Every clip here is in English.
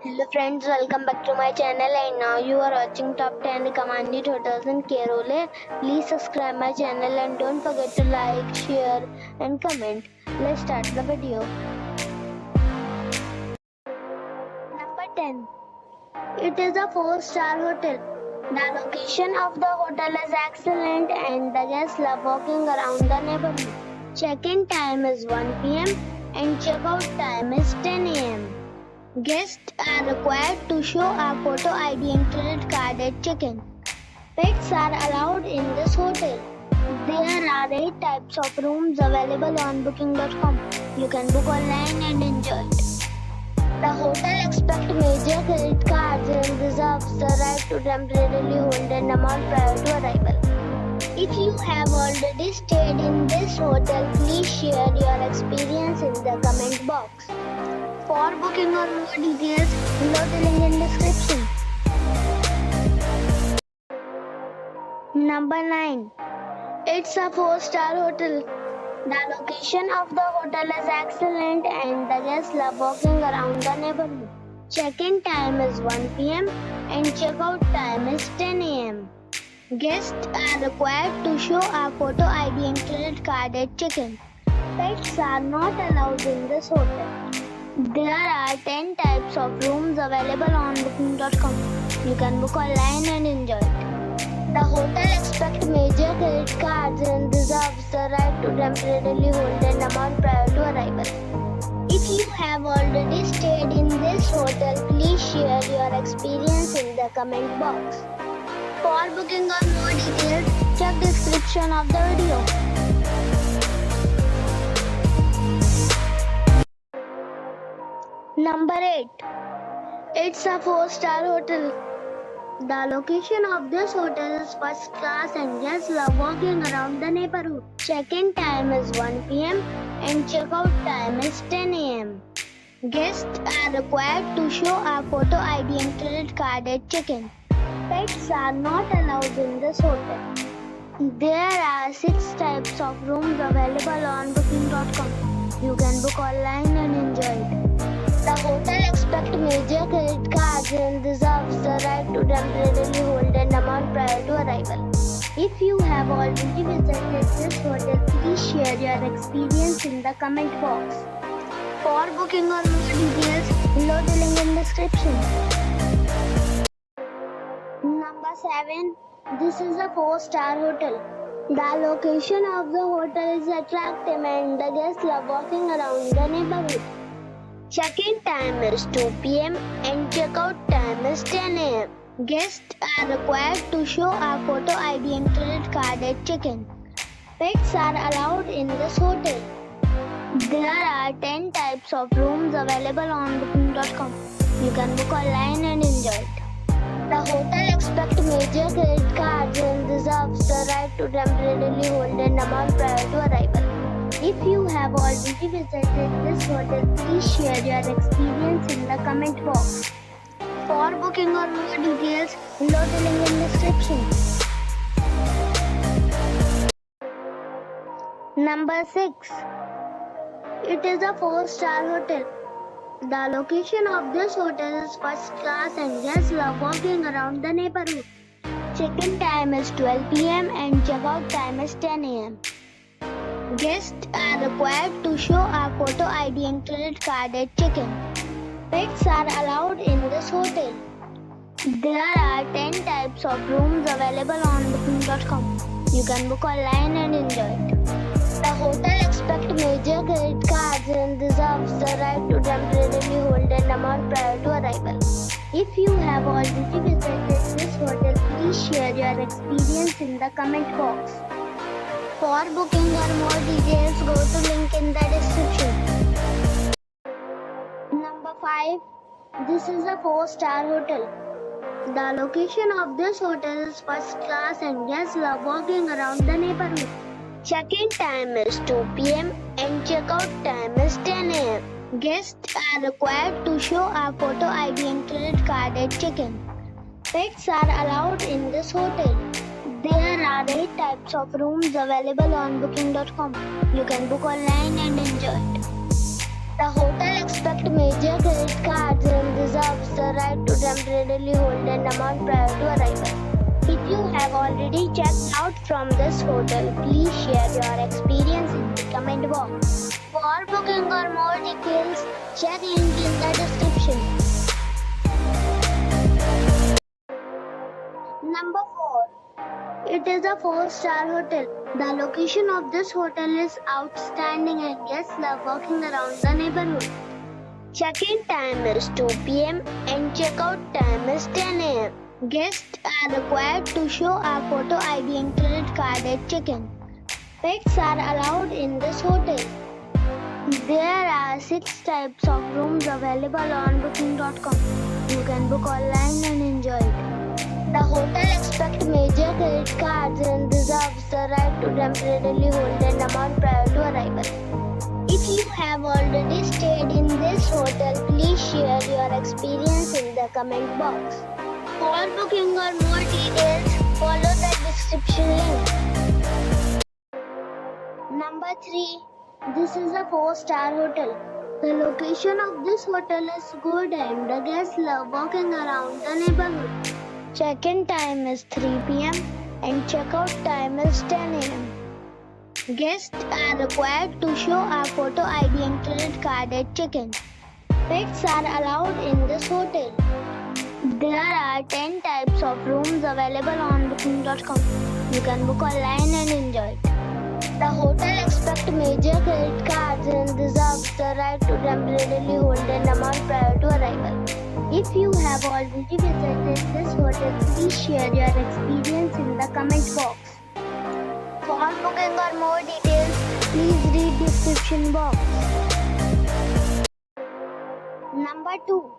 Hello friends, welcome back to my channel and now you are watching top 10 recommended hotels in Kerala. Please subscribe my channel and don't forget to like, share and comment. Let's start the video. Number 10. It is a 4-star hotel. The location of the hotel is excellent and the guests love walking around the neighborhood. Check-in time is 1 p.m. and check-out time is 10 a.m. Guests are required to show a photo ID and credit card at check-in. Pets are allowed in this hotel. There are 8 types of rooms available on booking.com. You can book online and enjoy it. The hotel expects major credit cards and reserves the right to temporarily hold an amount prior to arrival. If you have already stayed in this hotel, please share your experience in the comment box. For booking or more details, below the link in description. Number 9. It's a 4-star hotel. The location of the hotel is excellent and the guests love walking around the neighborhood. Check-in time is 1 p.m. and check-out time is 10 a.m. Guests are required to show a photo ID and credit card at check-in. Pets are not allowed in this hotel. There are 10 types of rooms available on booking.com. You can book online and enjoy it. The hotel expects major credit cards and reserves the right to temporarily hold an amount prior to arrival. If you have already stayed in this hotel, please share your experience in the comment box. For booking or more details, check description of the video. Number 8. It's a 4-star hotel. The location of this hotel is first class and guests love walking around the neighborhood. Check-in time is 1 p.m. and check-out time is 10 a.m. Guests are required to show a photo ID and credit card at check-in. Pets are not allowed in this hotel. There are 6 types of rooms available on booking.com. You can book online and enjoy it. The hotel expects major credit cards and reserves the right to temporarily hold an amount prior to arrival. If you have already visited this hotel, please share your experience in the comment box. For booking or more details, below the link in description. Number 7. This is a 4-star hotel. The location of the hotel is attractive and the guests love walking around the neighborhood. Check-in time is 2 p.m. and check-out time is 10 a.m. Guests are required to show a photo ID and credit card at check-in. Pets are allowed in this hotel. There are 10 types of rooms available on booking.com. You can book online and enjoy it. The hotel expects major credit cards and reserves the right to temporarily hold an amount prior to arrival. If you have already visited this hotel, please share your experience in the comment box. For booking or more details, below the link in description. Number 6. It is a 4-star hotel. The location of this hotel is first class and guests love walking around the neighborhood. Check-in time is 12 p.m. and check-out time is 10 a.m. Guests are required to show a photo ID and credit card at check-in. Pets are allowed in this hotel. There are 10 types of rooms available on booking.com. You can book online and enjoy it. The hotel expects major credit cards and reserves the right to temporarily hold an amount prior to arrival. If you have already visited this hotel, please share your experience in the comment box. For booking or more details, go to link in the description. Number 5. This is a 4-star hotel. The location of this hotel is first class and guests love walking around the neighborhood. Check-in time is 2 p.m. and check-out time is 10 a.m. Guests are required to show a photo ID and credit card at check-in. Pets are allowed in this hotel. There are 8 types of rooms available on booking.com. You can book online and enjoy it. The hotel expects major credit cards and reserves the right to temporarily hold an amount prior to arrival. If you have already checked out from this hotel, please share your experience in the comment box. For booking or more details, check link in the description. Number 4. It is a 4-star hotel. The location of this hotel is outstanding and guests love walking around the neighborhood. Check-in time is 2 p.m. and check-out time is 10 a.m. Guests are required to show a photo ID and credit card at check-in. Pets are allowed in this hotel. There are 6 types of rooms available on booking.com. You can book online and enjoy it. The hotel expects major credit cards and reserves the right to temporarily hold an amount prior to arrival. If you have already stayed in this hotel, please share your experience in the comment box. For booking or more details, follow the description link. Number 3. This is a 4-star hotel. The location of this hotel is good and the guests love walking around the neighborhood. Check-in time is 3 p.m. and check-out time is 10 a.m. Guests are required to show a photo ID and credit card at check-in. Pets are allowed in this hotel. There are 10 types of rooms available on booking.com. You can book online and enjoy it. The hotel expects major credit cards and reserves the right to temporarily hold an amount prior to arrival. If you have already visited this hotel, please share your experience in the comment box. For booking or more details, please read description box. Number 2.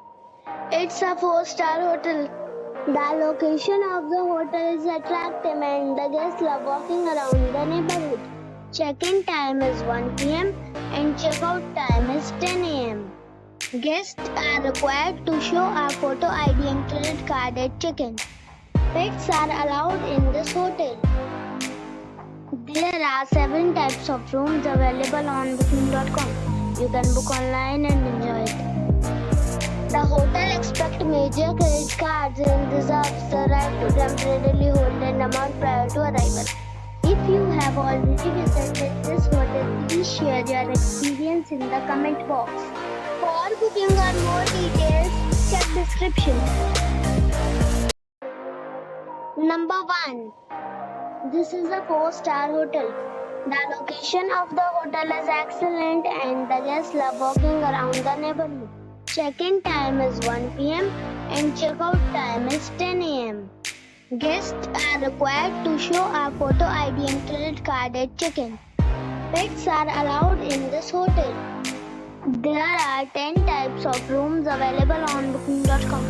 It's a 4-star hotel. The location of the hotel is attractive and the guests love walking around the neighborhood. Check-in time is 1 p.m. and check-out time is 10 a.m. Guests are required to show a photo ID and credit card at check-in. Pets are allowed in this hotel. There are 7 types of rooms available on booking.com. You can book online and enjoy it. The hotel expects major credit cards and reserves the right to temporarily hold an amount prior to arrival. If you have already visited this hotel, please share your experience in the comment box. For booking or more details, check description. Number 1. This is a 4-star hotel. The location of the hotel is excellent and the guests love walking around the neighborhood. Check-in time is 1 p.m. and check-out time is 10 a.m. Guests are required to show a photo ID and credit card at check-in. Pets are allowed in this hotel. There are 10 types of rooms available on booking.com.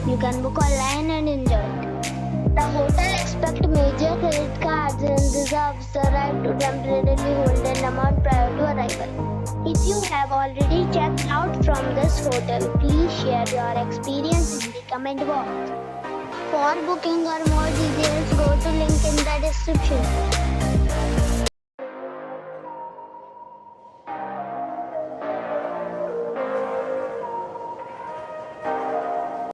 You can book online and enjoy it. The hotel expects major credit cards and reserves the right to temporarily hold an amount prior to arrival. If you have already checked out from this hotel, please share your experience in the comment box. For booking or more details, go to link in the description.